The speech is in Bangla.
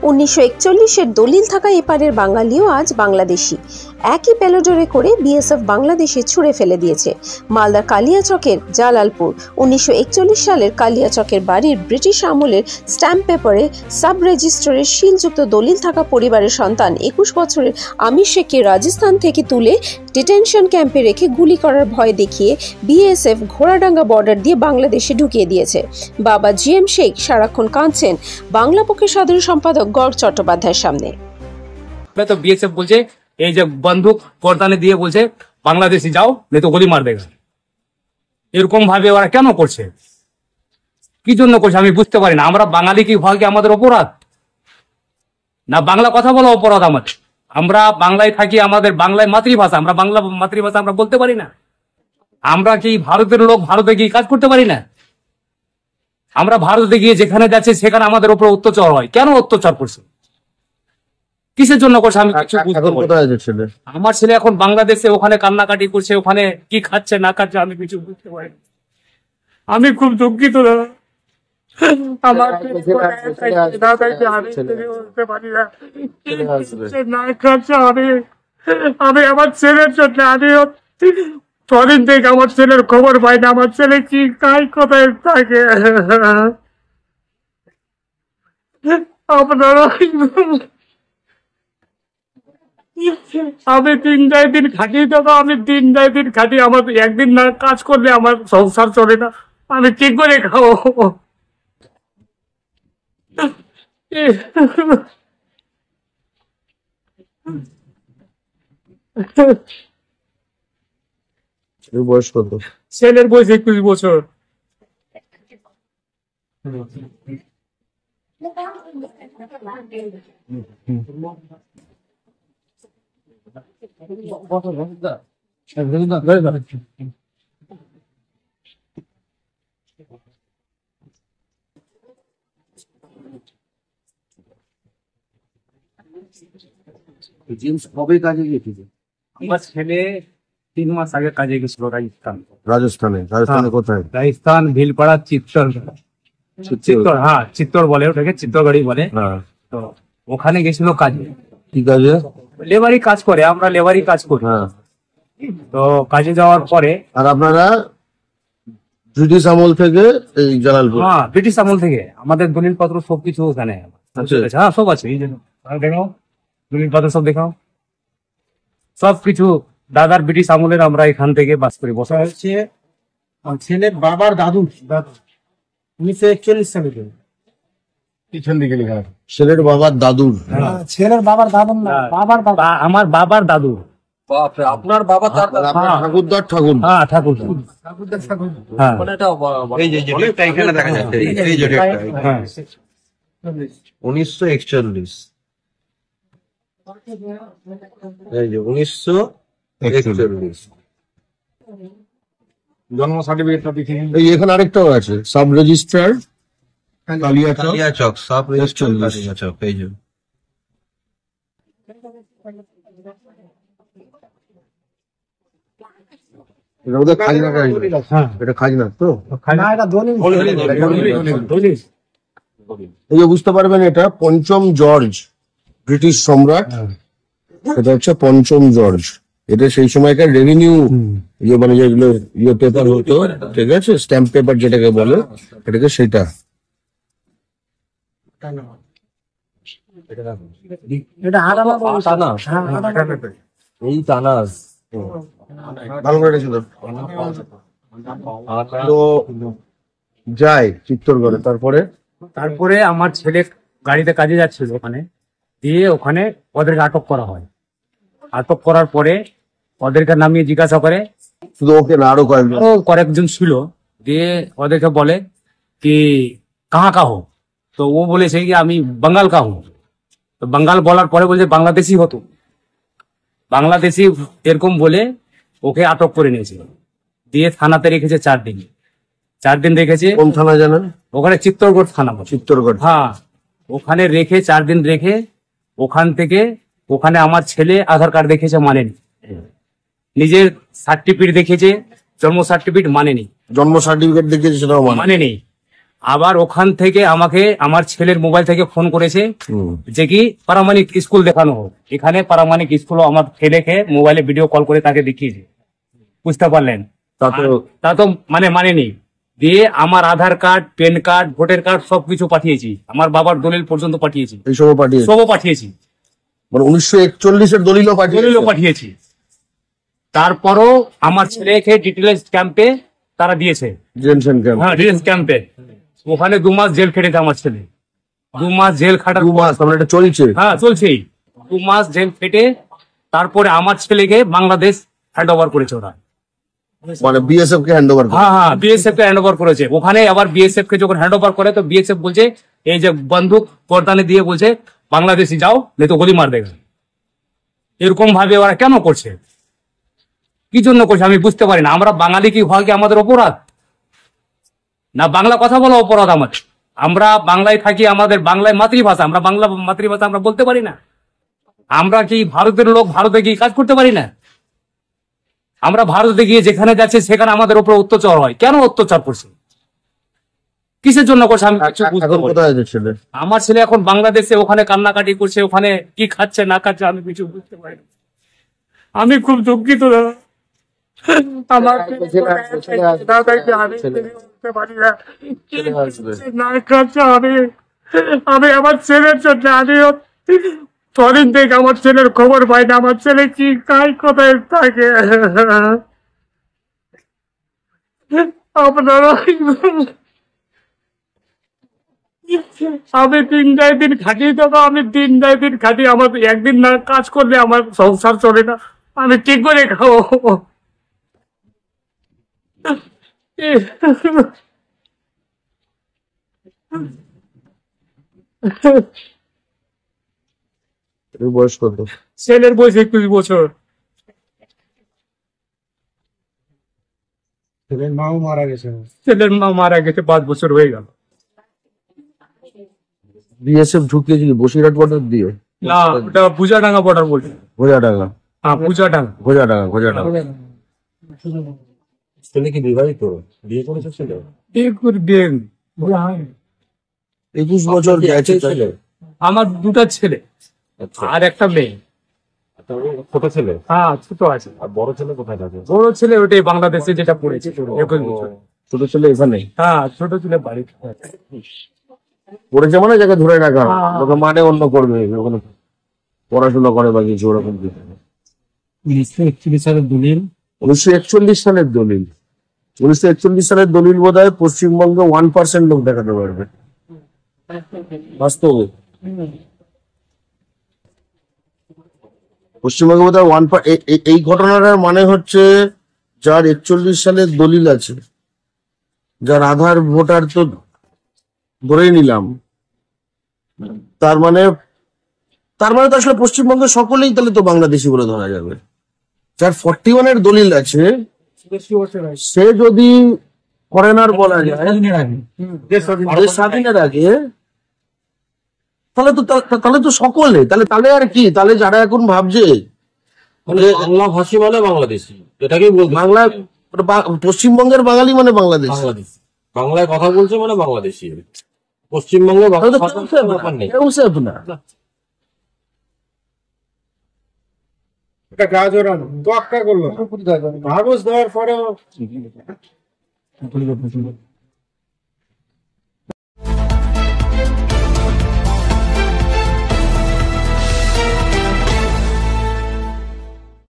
1941-এর দলিল থাকা এপারের বাঙালিও আজ বাংলাদেশি। একই প্যালোডরে করে বিএসএফ বাংলাদেশে ছুঁড়ে ফেলে দিয়েছে। মালদার কালিয়াচকের জালালপুর 1941 সালের কালিয়াচকের বাড়ির ব্রিটিশ আমলের স্ট্যাম্প পেপারে সাব রেজিস্ট্রারের শিলযুক্ত দলিল থাকা পরিবারের সন্তান 21 বছরের আমির শেখকে রাজস্থান থেকে তুলে ডিটেনশন ক্যাম্পে রেখে গুলি করার ভয় দেখিয়ে বিএসএফ ঘোড়াডাঙ্গা বর্ডার দিয়ে বাংলাদেশে ঢুকিয়ে দিয়েছে। বাবা জিএম শেখ সারাক্ষণ কাঁদছেন বাংলা পক্ষের সাধারণ সম্পাদক গড় চট্টোপাধ্যায়ের সামনে। তো বিএসএফ বলছে এই যে বন্দুক গর্দানে দিয়ে বলছে বাংলাদেশে যাও नहीं तो गोली मार देगा। এরকম ভাবে ওরা কেন করছে, কি জন্য করছে আমি বুঝতে পারি না। আমরা বাঙালি কি হয় কি আমাদের অপরাধ না? বাংলা কথা বলা অপরাধ আমাদের? আমরা বাংলায় থাকি, আমাদের বাংলায় মাতৃভাষা, আমরা বাংলা মাতৃভাষা আমরা বলতে পারি না? আমরা কি ভারতের লোক ভারতে গিয়ে কাজ করতে পারি না? আমরা ভারতে গিয়ে যেখানে যাচ্ছে সেখানে আমাদের উপর অত্যাচার হয়, কেন অত্যাচার করছে, কিসের জন্য করছে আমি কিছু বুঝতে পারি না। আমার ছেলে এখন বাংলাদেশে, ওখানে কান্নাকাটি করছে, ওখানে কি খাচ্ছে না খাচ্ছে আমি কিছু বুঝতে পারি না। আমি খুব দুঃখিত দাদা। আমার আমি আমার ছেলের জন্য আমি ছদিন থেকে আমার ছেলের খবর পাই না। আমার ছেলে কি কাই কোথায় থাকে আপনারা। আমি 3 দিন খাটি দাদা, আমি 3 দিন খাটি। আমার একদিন না কাজ করলে আমার সংসার চলে না, আমি কি করে খাবো? বয়স কত? ছেলের বয়স 21 বছর। কবে কাজে গিয়েছিল? আমার ছেলে 3 মাস আগে কাজে গেছিল রাজস্থানে। কোথায়? রাজস্থান ভিলপাড়া চিত্তর। হ্যাঁ চিত্তর বলে ওটাকে, চিত্তরগড়ি বলে। তো ওখানে গেছিল কাজে। কি কাজে? লেবারি কাজ করে, আমরা লেবারি কাজ করি। তো কাজে যাওয়ার পরে। আর আপনারা ব্রিটিশ আমল থেকে এই জালালপুর? হ্যাঁ ব্রিটিশ আমল থেকে আমাদের দলিল পত্র সবকিছু ওখানে। হ্যাঁ সব আছে, এই জন্য দেখাও দলিল পত্র সব দেখাও, সবকিছু দাদার ব্রিটিশ আমলের। আমরা এখান থেকে বাস করে বসা হচ্ছে। ছেলের বাবার দাদু 1941 সালে পিছন দিকে লেখা আছে ছেলের বাবার দাদুর। ছেলের বাবার দাদু না, বাবার দাদু। আমার বাবার দাদু। আপনার বাবা ঠাকুরদার ঠাকুর। হ্যাঁ ঠাকুর। হ্যাঁ এই যে ডেটটা এখানে দেখা যাচ্ছে, এই যে ডেটটা 1941। এই যে 1941 জন্ম সার্টিফিকেটটা দেখে নিন। এই এখানে আরেকটাও আছে, sub registrar Kaliachak, sub registrar Kaliachak. এই যে এটা খাজনা। এটা খাজনা তো? এই যে বুঝতে পারবেন, এটা 5ম জর্জ ব্রিটিশ সম্রাট। এটা হচ্ছে 5ম জর্জ। এটা সেই সময়কার রেভিনিউ মানে যেগুলো পেপার হতো, ঠিক আছে, স্ট্যাম্প পেপার যেটাকে বলে, এটাকে সেটা। এই তানাজ ভালো করে রেখেছিল তো যায় চিত্তরগড়ে। তারপরে আমার ছেলে গাড়িতে কাজে যাচ্ছিল ওখানে, দিয়ে ওখানে ওদেরকে আটক করা হয়। আটক করার পরে ওদেরকে নামিয়ে জিজ্ঞাসা করে, শুধু ওকে না আরো কয়েকজন ছিল, দিয়ে ওদেরকে বলে কি কাহা কা হো? তো ও বলেছে কি আমি বাঙ্গাল কা হো। তো বাঙ্গাল বলার পরে বলছে বাংলাদেশি হতো, বাংলাদেশি এরকম বলে ওকে আটক করে নিয়েছিল। দিয়ে থানাতে রেখেছে 4 দিন। 4 দিন রেখেছে। কোন থানা জানেন? ওখানে চিত্তরগড় থানা। চিত্তরগড়, হ্যাঁ। ওখানে রেখে 4 দিন রেখে ওখান থেকে ওখানে আমার ছেলে আধার কার্ড দেখেছে, মানেনি। নিজের সার্টিফিকেট দেখেছে, জন্ম সার্টিফিকেট মানেনি। জন্ম সার্টিফিকেট দেখেছে, সেটাও মানেনি। আবার ওখান থেকে আমাকে আমার ছেলের মোবাইল থেকে ফোন করেছে যে কি পারমাণিক স্কুল দেখানো হোক। এখানে পারমাণিক স্কুল আমার ছেলেকে মোবাইলে ভিডিও কল করে তাকে দেখিয়েছে, বুঝতে পারলেন? তা তো মানেনি। দিয়ে আমার Aadhaar card, PAN card, voter card সবকিছু পাঠিয়েছি, আমার বাবার দলিল পর্যন্ত পাঠিয়েছি, এইসবও পাঠিয়ে সবও পাঠিয়েছি, মানে 1941-এর দলিলও পাঠিয়েছি। তারপরও আমার ছেলেকে ডিটেলস ক্যাম্পে তারা দিয়েছে, ডিটেনশন ক্যাম্প। হ্যাঁ ডিটেলস ক্যাম্পে। ওখানে 2 মাস জেল খেটেছে আমার ছেলে, 2 মাস জেল খাটার 2 মাস, তাহলে এটা চলছে। হ্যাঁ চলছেই। 2 মাস জেল খেটে তারপরে আমার ছেলেকে বাংলাদেশ হ্যান্ড ওভার করেছে ওরা, মানে বিএসএফ কে হ্যান্ড ওভার। হ্যাঁ বিএসএফ কে হ্যান্ড ওভার করেছে। ওখানে আবার বিএসএফ কে যখন হ্যান্ড ওভার করে তো বিএসএফ বলছে এই যে বন্দুক গর্দানে দিয়ে বলছে বাংলাদেশি যাও, नहीं तो गोली मार देगा। এরকম ভাবে ওরা কেন করছে, কি জন্য করছে আমি বুঝতে পারি না। আমরা বাঙালি কি হওয়া কি আমাদের অপরাধ? না বাংলা কথা বলা অপরাধ আমাদের? আমরা বাংলায় থাকি, আমাদের বাংলায় মাতৃভাষা, আমরা বাংলা মাতৃভাষা আমরা বলতে পারি না? আমরা কি ভারতের লোক, ভারতে গিয়ে কাজ করতে পারি না? আমরা ভারতে গিয়ে যেখানে যাচ্ছে সেখানে আমাদের উপর অত্যাচার হয়, কেন অত্যাচার করছে, কিসের জন্য করছে আমি কিছু বুঝতে পারি না। কোথায় আছে ছেলে? আমার ছেলে এখন বাংলাদেশে, ওখানে কান্নাকাটি করছে, ওখানে কি খাচ্ছে না খাচ্ছে আমি কিছু বুঝতে পারি না। আমি খুব দুঃখিত দাদা, আমার দাদাকে আমি বুঝতে পারি না, না খাচ্ছে। আমি আমার ছেলের জন্য আমি কদিন থেকে আমার ছেলের খবর পাই না, আমার ছেলে কি খায়, কোথায় থাকে। আপনারা আমি 3 দিন খাটি, তো আমি 3 খাটি, আমার একদিন না কাজ করলে আমার সংসার চলে না, আমি কি করে খাবো? বয়স কত? ছেলের বয়স 21 বছর। ছেলের মাও মারা গেছে। ছেলের মা মারা গেছে 5 বছর হয়ে গেল। বিএসএফ ঢুকিয়েছিল বসিরহাট বর্ডার দিয়ে? না ওটা পূজাডাঙ্গা বর্ডার বলছে। ঘোড়াডাঙ্গা। হ্যাঁ পূজাডাঙ্গা। ঘোড়াডাঙ্গা। ছেলে কি বিবাহিত? বিয়ে করেছে ছেলে? বিয়ে 21 বছর গেছে ছেলে। আমার 2টা ছেলে আর একটা মেয়ে। ছোট ছেলে? হ্যাঁ ছোট আছে। আর বড় ছেলে কোথায় থাকে? বড় ছেলে ওটাই বাংলাদেশে যেটা পড়েছে 21 বছর। ছোট ছেলে এখানে হ্যাঁ ছোট ছেলে বাড়িতে পড়েছে, মানে যাকে ধরে রাখা ওকে মানে অন্য করবে, ওখানে পড়াশোনা করে বা কিছু ওরকম কিছু। 1941 সালের দলিল। 1941 সালের দলিল। 1941 সালের দলিল বোধহয় পশ্চিমবঙ্গে 1% লোক দেখাতে পারবে বাস্তবে। পশ্চিমবঙ্গে বোধহয় এই ঘটনাটার মানে হচ্ছে যার 41 সালের দলিল আছে, যার আধার ভোটার তো ধরেই নিলাম, তার মানে তো আসলে পশ্চিমবঙ্গের সকলেই তাহলে তো বাংলাদেশি বলে ধরা যাবে। যার 41-এর দলিল আছে সে যদি ফরেনার বলা যায় দেশ স্বাধীনের আগে, তাহলে তো সকলে, তাহলে আর কি, তাহলে যারা এখন ভাবছে মানে বাংলা ভাষী মানে বাংলাদেশি, এটাকেই বলতে বাংলা পশ্চিমবঙ্গের বাঙালি মানে বাংলাদেশ, বাংলাদেশি বাংলায় কথা বলছে মানে বাংলাদেশি। পশ্চিমবঙ্গে বাংলা ভাষার ব্যাপার নেই। না একটা গা জোরানো তো একটা করলো, ভাগস দেওয়ার পরেও